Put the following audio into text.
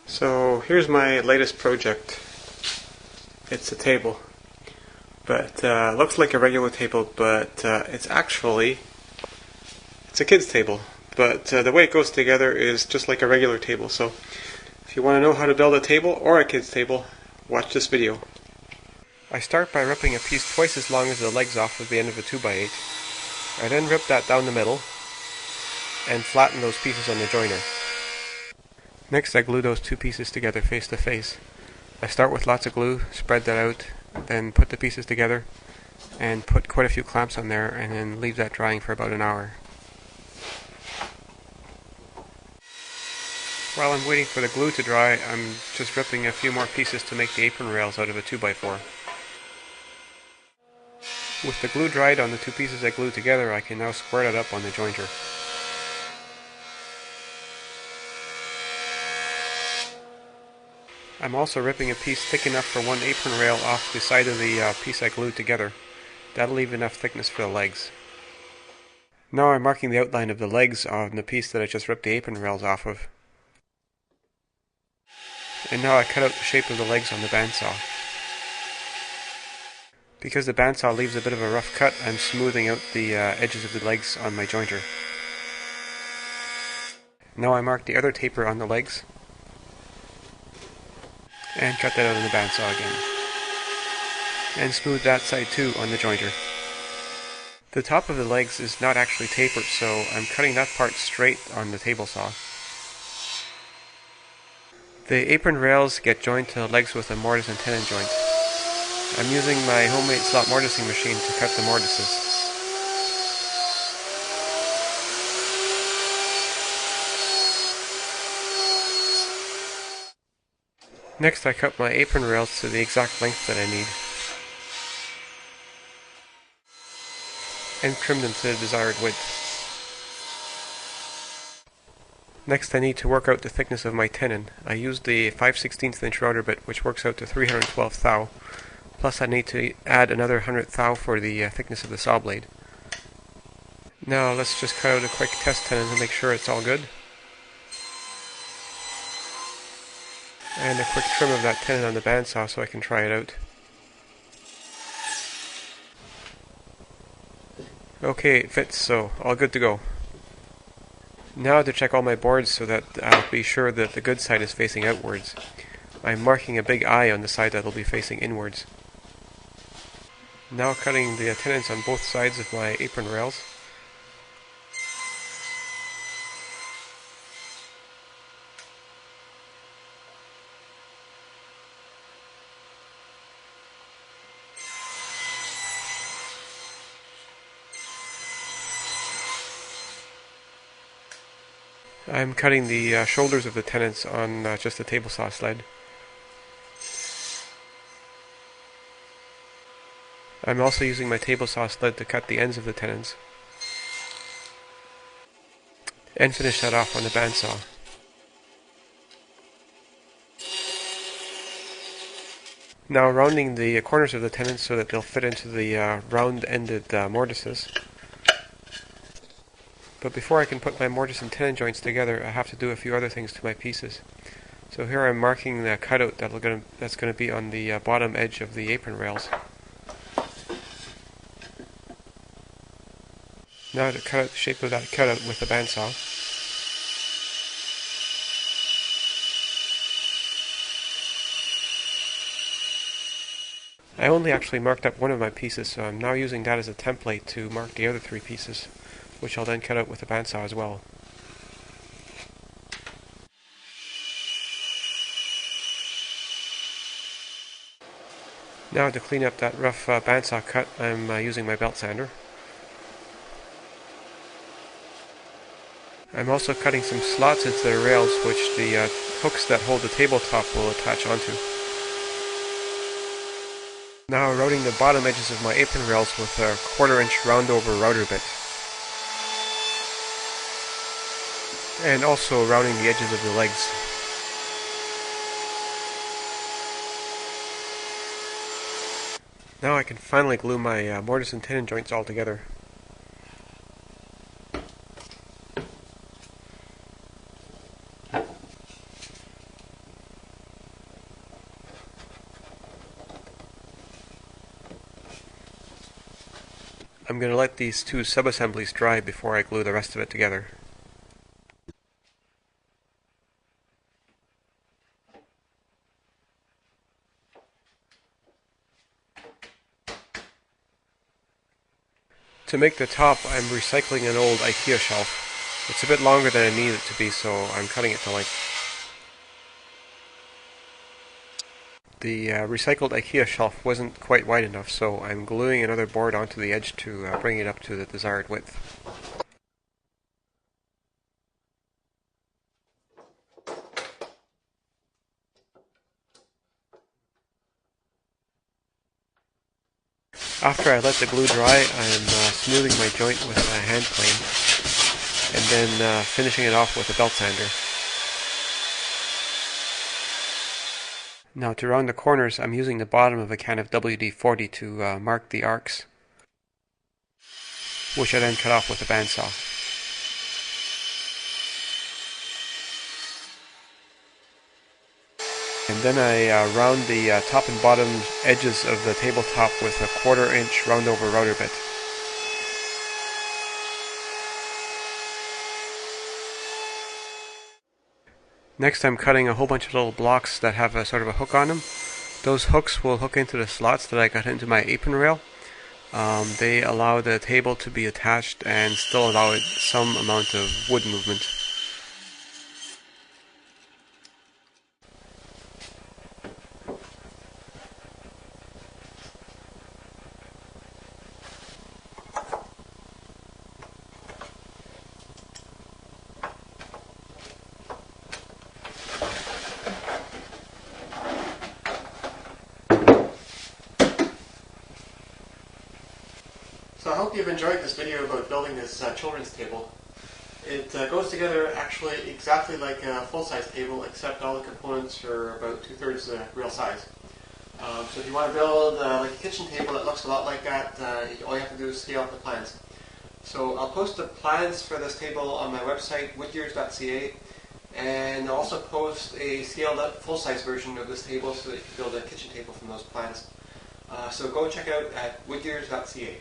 So here's my latest project. It's a table, but looks like a regular table, but it's a kid's table. But the way it goes together is just like a regular table. So if you want to know how to build a table or a kid's table, watch this video. I start by ripping a piece twice as long as the legs off of the end of a 2x8. I then rip that down the middle and flatten those pieces on the joiner. Next I glue those two pieces together face to face. I start with lots of glue, spread that out, then put the pieces together and put quite a few clamps on there and then leave that drying for about an hour. While I'm waiting for the glue to dry, I'm just ripping a few more pieces to make the apron rails out of a 2x4. With the glue dried on the two pieces I glued together, I can now square that up on the jointer. I'm also ripping a piece thick enough for one apron rail off the side of the piece I glued together. That'll leave enough thickness for the legs. Now I'm marking the outline of the legs on the piece that I just ripped the apron rails off of. And now I cut out the shape of the legs on the bandsaw. Because the bandsaw leaves a bit of a rough cut, I'm smoothing out the edges of the legs on my jointer. Now I mark the other taper on the legs and cut that out on the bandsaw again. And smooth that side too on the jointer. The top of the legs is not actually tapered, so I'm cutting that part straight on the table saw. The apron rails get joined to the legs with a mortise and tenon joint. I'm using my homemade slot mortising machine to cut the mortises. Next I cut my apron rails to the exact length that I need and trim them to the desired width. Next I need to work out the thickness of my tenon. I used the 5/16 inch router bit, which works out to 312 thou, plus I need to add another 100 thou for the thickness of the saw blade. Now let's just cut out a quick test tenon to make sure it's all good. And a quick trim of that tenon on the bandsaw so I can try it out. Okay, it fits, so all good to go. Now to check all my boards so that I'll be sure that the good side is facing outwards. I'm marking a big eye on the side that will be facing inwards. Now cutting the tenons on both sides of my apron rails. I'm cutting the shoulders of the tenons on just a table saw sled. I'm also using my table saw sled to cut the ends of the tenons and finish that off on the bandsaw. Now rounding the corners of the tenons so that they'll fit into the round-ended mortises. But before I can put my mortise and tenon joints together, I have to do a few other things to my pieces. So here I'm marking the cutout that's going to be on the bottom edge of the apron rails. Now to cut out the shape of that cutout with the bandsaw. I only actually marked up one of my pieces, so I'm now using that as a template to mark the other three pieces, which I'll then cut out with the bandsaw as well. Now to clean up that rough bandsaw cut, I'm using my belt sander. I'm also cutting some slots into the rails which the hooks that hold the tabletop will attach onto. Now routing the bottom edges of my apron rails with a 1/4 inch round over router bit. And also rounding the edges of the legs. Now I can finally glue my mortise and tenon joints all together. I'm going to let these two sub-assemblies dry before I glue the rest of it together. To make the top, I'm recycling an old IKEA shelf. It's a bit longer than I need it to be, so I'm cutting it to length. The recycled IKEA shelf wasn't quite wide enough, so I'm gluing another board onto the edge to bring it up to the desired width. After I let the glue dry, I'm smoothing my joint with a hand plane, and then finishing it off with a belt sander. Now to round the corners, I'm using the bottom of a can of WD-40 to mark the arcs, which I then cut off with a bandsaw. And then I round the top and bottom edges of the tabletop with a 1/4 inch round over router bit. Next I'm cutting a whole bunch of little blocks that have a sort of a hook on them. Those hooks will hook into the slots that I got into my apron rail. They allow the table to be attached and still allow some amount of wood movement. So I hope you've enjoyed this video about building this children's table. It goes together actually exactly like a full-size table, except all the components are about 2/3 the real size. So if you want to build like a kitchen table that looks a lot like that, all you have to do is scale up the plans. So I'll post the plans for this table on my website, woodyears.ca, and I'll also post a scaled up full-size version of this table so that you can build a kitchen table from those plans. So go check out at woodyears.ca.